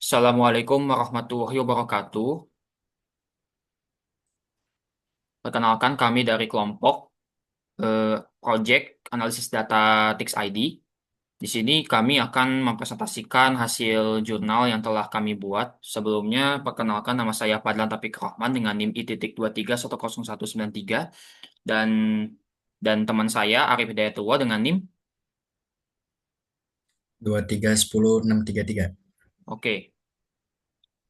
Assalamualaikum warahmatullahi wabarakatuh. Perkenalkan kami dari kelompok Project Analisis Data Tix ID. Di sini kami akan mempresentasikan hasil jurnal yang telah kami buat. Sebelumnya, perkenalkan nama saya Fadlan Taufik Rahman dengan NIM I.10193 dan teman saya Arif Hidayatullah dengan NIM. 2310633. Oke.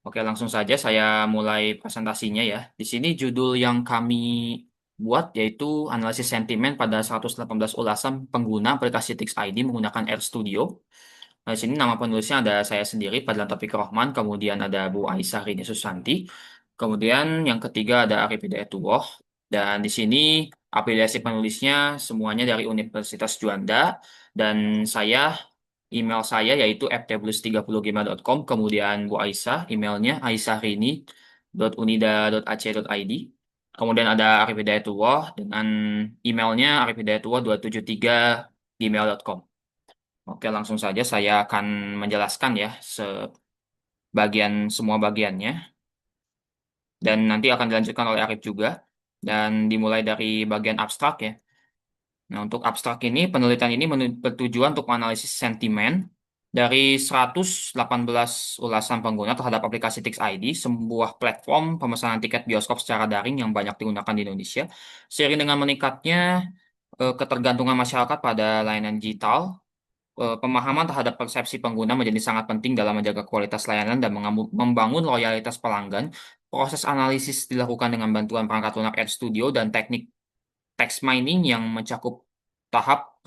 Oke, langsung saja saya mulai presentasinya ya. Di sini judul yang kami buat yaitu analisis sentimen pada 118 ulasan pengguna aplikasi Tix ID menggunakan RStudio. Nah, di sini nama penulisnya ada saya sendiri, Fadlan Taufiq Rohman, kemudian ada Bu Aisyah Rini Susanti, kemudian yang ketiga ada Arif Hidayatullah, dan di sini afiliasi penulisnya semuanya dari Universitas Juanda, dan saya email saya yaitu ftblus30gmail.com, kemudian Bu Aisyah, emailnya aisyahrini.unida.ac.id, kemudian ada Arif Hidayatullah dengan emailnya arifhidayatullah273 gmail.com. Oke, langsung saja saya akan menjelaskan ya sebagian semua bagiannya dan nanti akan dilanjutkan oleh Arif juga dan dimulai dari bagian abstrak ya. Nah, untuk abstrak ini penelitian ini bertujuan untuk menganalisis sentimen dari 118 ulasan pengguna terhadap aplikasi Tix ID, sebuah platform pemesanan tiket bioskop secara daring yang banyak digunakan di Indonesia. Seiring dengan meningkatnya ketergantungan masyarakat pada layanan digital, pemahaman terhadap persepsi pengguna menjadi sangat penting dalam menjaga kualitas layanan dan membangun loyalitas pelanggan. Proses analisis dilakukan dengan bantuan perangkat lunak RStudio dan teknik text mining yang mencakup tahap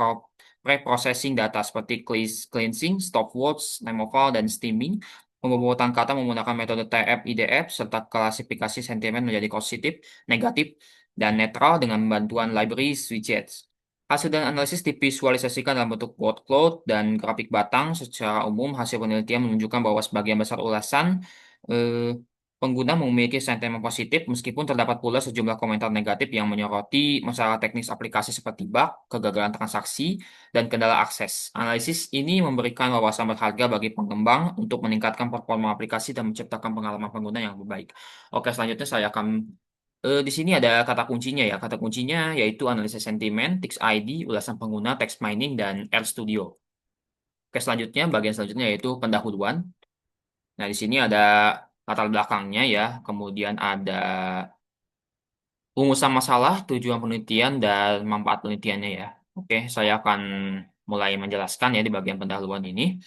pre-processing data seperti cleansing, stop words, removal, dan steaming. Pemrobotan kata menggunakan metode TF, IDF, serta klasifikasi sentimen menjadi positif, negatif, dan netral dengan bantuan library widgets. Hasil dan analisis divisualisasikan dalam bentuk word cloud dan grafik batang. Secara umum, hasil penelitian menunjukkan bahwa sebagian besar ulasan eh, pengguna memiliki sentimen positif, meskipun terdapat pula sejumlah komentar negatif yang menyoroti masalah teknis aplikasi seperti bug, kegagalan transaksi, dan kendala akses. Analisis ini memberikan wawasan berharga bagi pengembang untuk meningkatkan performa aplikasi dan menciptakan pengalaman pengguna yang lebih baik. Oke, selanjutnya saya akan di sini ada kata kuncinya ya. Kata kuncinya yaitu analisis sentimen, Tix ID, ulasan pengguna, text mining, dan RStudio. Oke, selanjutnya bagian selanjutnya yaitu pendahuluan. Nah, di sini ada latar belakangnya ya, kemudian ada rumusan masalah, tujuan penelitian, dan manfaat penelitiannya ya. Oke, saya akan mulai menjelaskan ya di bagian pendahuluan ini.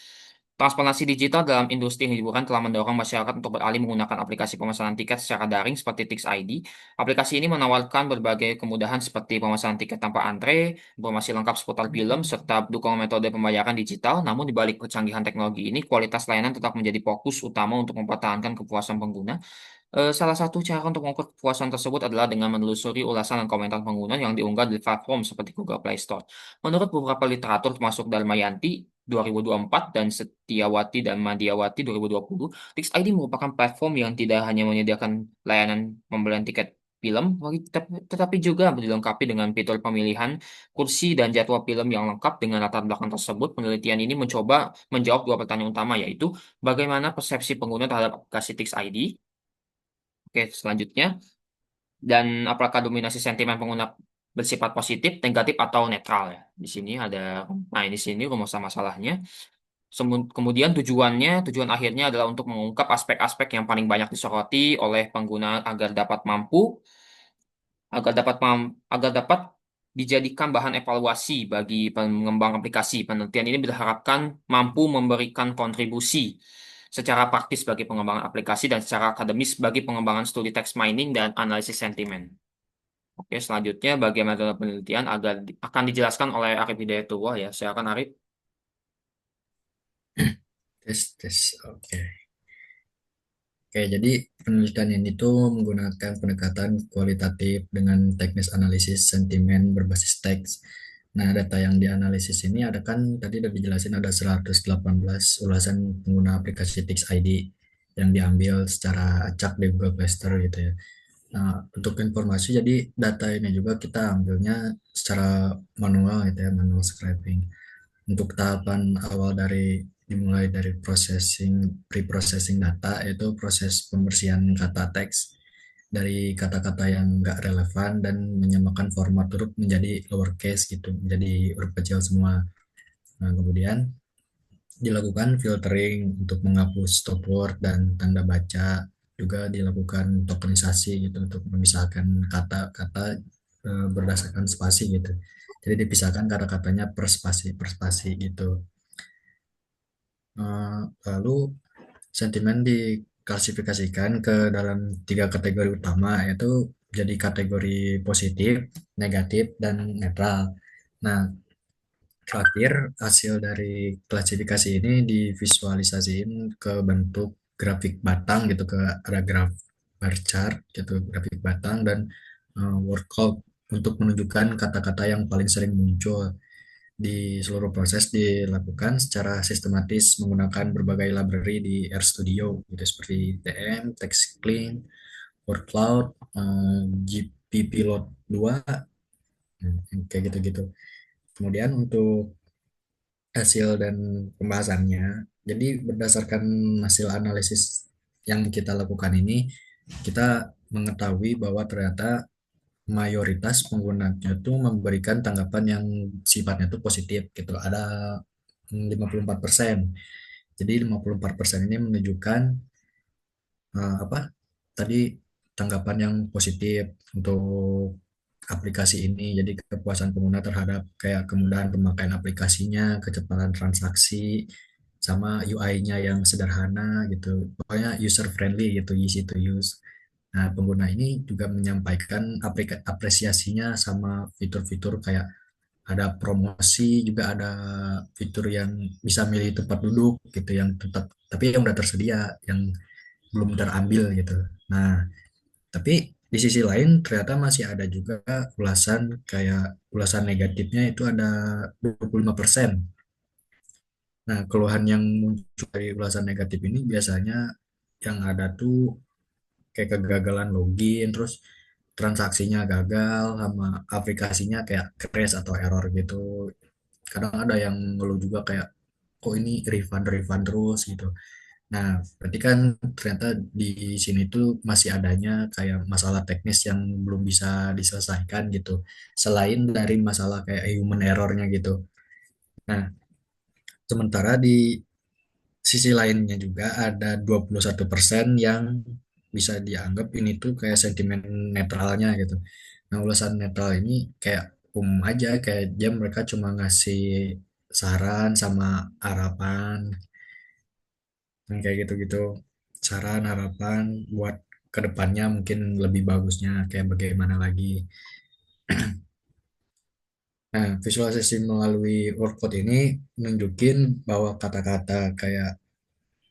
Transformasi digital dalam industri hiburan telah mendorong masyarakat untuk beralih menggunakan aplikasi pemesanan tiket secara daring seperti Tix ID. Aplikasi ini menawarkan berbagai kemudahan seperti pemesanan tiket tanpa antre, informasi lengkap seputar film, serta dukungan metode pembayaran digital. Namun di balik kecanggihan teknologi ini, kualitas layanan tetap menjadi fokus utama untuk mempertahankan kepuasan pengguna. Salah satu cara untuk mengukur kepuasan tersebut adalah dengan menelusuri ulasan dan komentar pengguna yang diunggah di platform seperti Google Play Store. Menurut beberapa literatur termasuk Dharmayanti 2024 dan Setiawati dan Madiawati 2020, TixID merupakan platform yang tidak hanya menyediakan layanan pembelian tiket film, tetapi juga dilengkapi dengan fitur pemilihan kursi dan jadwal film yang lengkap. Dengan latar belakang tersebut, penelitian ini mencoba menjawab dua pertanyaan utama, yaitu bagaimana persepsi pengguna terhadap aplikasi TixID. Oke, selanjutnya. Dan apakah dominasi sentimen pengguna bersifat positif, negatif, atau netral ya? Di sini ada, nah di sini rumus masalahnya. Kemudian tujuan akhirnya adalah untuk mengungkap aspek-aspek yang paling banyak disoroti oleh pengguna agar dapat dijadikan bahan evaluasi bagi pengembang aplikasi. Penelitian ini diharapkan mampu memberikan kontribusi secara praktis bagi pengembangan aplikasi dan secara akademis bagi pengembangan studi text mining dan analisis sentimen. Oke, selanjutnya bagaimana metode penelitian akan dijelaskan oleh Arif Hidayatullah ya. Saya akan Arif. Tes, tes. Oke. Oke, jadi penelitian ini tuh menggunakan pendekatan kualitatif dengan teknis analisis sentimen berbasis teks. Nah, data yang dianalisis ini ada kan tadi udah dijelasin ada 118 ulasan pengguna aplikasi Tix ID yang diambil secara acak di Google Play Store gitu ya. Nah, untuk informasi jadi data ini juga kita ambilnya secara manual gitu ya, manual scraping. Untuk tahapan awal dari dimulai dari pre-processing data, yaitu proses pembersihan kata teks dari kata-kata yang nggak relevan dan menyamakan format huruf menjadi lowercase gitu, menjadi huruf kecil semua. Nah, kemudian dilakukan filtering untuk menghapus stop word dan tanda baca, juga dilakukan tokenisasi gitu untuk memisahkan kata-kata berdasarkan spasi gitu. Jadi dipisahkan kata-katanya per spasi gitu. Lalu sentimen diklasifikasikan ke dalam tiga kategori utama, yaitu jadi kategori positif, negatif, dan netral. Nah, terakhir hasil dari klasifikasi ini divisualisasiin ke bentuk grafik batang gitu, ke ada graf bar chart gitu, grafik batang dan word cloud untuk menunjukkan kata-kata yang paling sering muncul. Di seluruh proses dilakukan secara sistematis menggunakan berbagai library di RStudio gitu, seperti TM, TextClean, WordCloud, GPPilot 2, kayak gitu-gitu. Kemudian untuk hasil dan pembahasannya, jadi berdasarkan hasil analisis yang kita lakukan ini, kita mengetahui bahwa ternyata mayoritas penggunanya tuh memberikan tanggapan yang sifatnya tuh positif gitu. Ada 54%. Jadi 54% ini menunjukkan apa tadi, tanggapan yang positif untuk aplikasi ini. Jadi kepuasan pengguna terhadap kayak kemudahan pemakaian aplikasinya, kecepatan transaksi, sama UI-nya yang sederhana gitu. Pokoknya user friendly gitu, easy to use. Nah, pengguna ini juga menyampaikan apresiasinya sama fitur-fitur kayak ada promosi, juga ada fitur yang bisa milih tempat duduk gitu yang tetap, tapi yang udah tersedia, yang belum terambil gitu. Nah, tapi di sisi lain ternyata masih ada juga ulasan negatifnya itu ada 25%. Nah, keluhan yang muncul dari ulasan negatif ini biasanya yang ada tuh kayak kegagalan login, terus transaksinya gagal, sama aplikasinya kayak crash atau error gitu. Kadang ada yang ngeluh juga kayak kok ini refund terus gitu. Nah, berarti kan ternyata di sini tuh masih adanya kayak masalah teknis yang belum bisa diselesaikan gitu. Selain dari masalah kayak human errornya gitu. Nah, sementara di sisi lainnya juga ada 21% yang bisa dianggap ini tuh kayak sentimen netralnya gitu. Nah, ulasan netral ini kayak aja, kayak dia mereka cuma ngasih saran sama harapan, yang kayak gitu-gitu. Saran, harapan buat kedepannya mungkin lebih bagusnya kayak bagaimana lagi. Nah, visualisasi melalui workcode ini nunjukin bahwa kata-kata kayak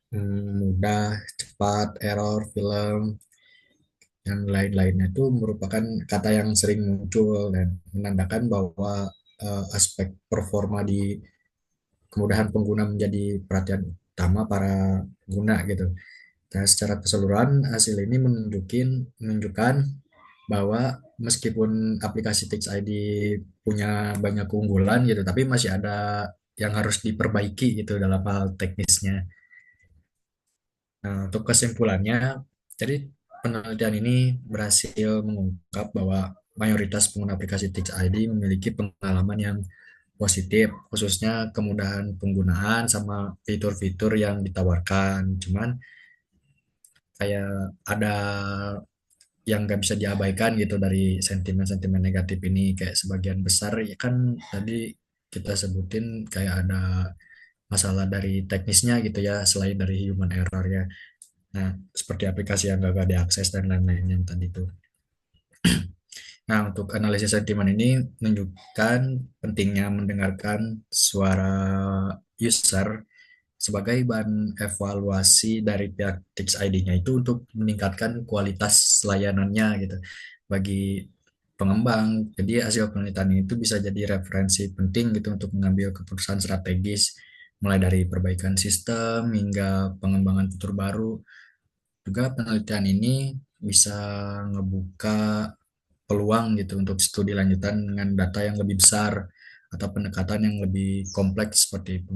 mudah, cepat, error, film, dan lain-lainnya itu merupakan kata yang sering muncul dan menandakan bahwa aspek performa di kemudahan pengguna menjadi perhatian utama para pengguna gitu. Nah, secara keseluruhan hasil ini menunjukkan bahwa meskipun aplikasi Tix ID punya banyak keunggulan gitu, tapi masih ada yang harus diperbaiki gitu dalam hal teknisnya. Nah, untuk kesimpulannya, jadi penelitian ini berhasil mengungkap bahwa mayoritas pengguna aplikasi Tix ID memiliki pengalaman yang positif, khususnya kemudahan penggunaan sama fitur-fitur yang ditawarkan. Cuman kayak ada yang nggak bisa diabaikan gitu dari sentimen-sentimen negatif ini, kayak sebagian besar ya kan tadi kita sebutin kayak ada masalah dari teknisnya gitu ya, selain dari human error ya. Nah, seperti aplikasi yang gagal diakses dan lain-lain yang tadi itu. Nah, untuk analisis sentimen ini menunjukkan pentingnya mendengarkan suara user sebagai bahan evaluasi dari pihak Tix ID-nya itu untuk meningkatkan kualitas layanannya gitu bagi pengembang. Jadi hasil penelitian itu bisa jadi referensi penting gitu untuk mengambil keputusan strategis, mulai dari perbaikan sistem hingga pengembangan fitur baru. Juga penelitian ini bisa ngebuka peluang gitu untuk studi lanjutan dengan data yang lebih besar atau pendekatan yang lebih kompleks seperti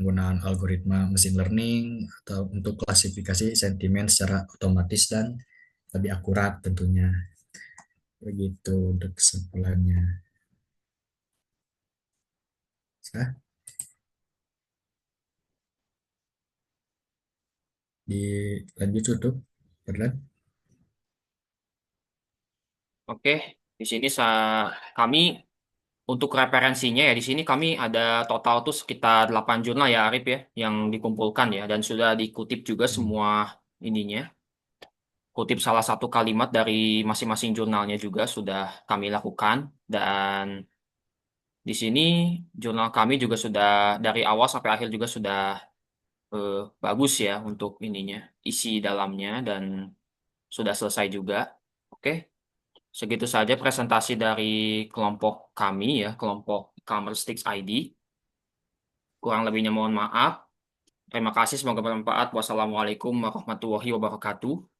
penggunaan algoritma machine learning atau untuk klasifikasi sentimen secara otomatis dan lebih akurat tentunya. Begitu untuk kesimpulannya. Sah, dilanjut tutup, Fadlan. Oke, di sini kami untuk referensinya ya di sini kami ada total tuh sekitar 8 jurnal ya Arif ya yang dikumpulkan ya dan sudah dikutip juga semua ininya. Kutip salah satu kalimat dari masing-masing jurnalnya juga sudah kami lakukan dan di sini jurnal kami juga sudah dari awal sampai akhir juga sudah eh, bagus ya untuk ininya, isi dalamnya dan sudah selesai juga. Oke, segitu saja presentasi dari kelompok kami ya, kelompok Calmer Sticks ID. Kurang lebihnya mohon maaf. Terima kasih, semoga bermanfaat. Wassalamualaikum warahmatullahi wabarakatuh.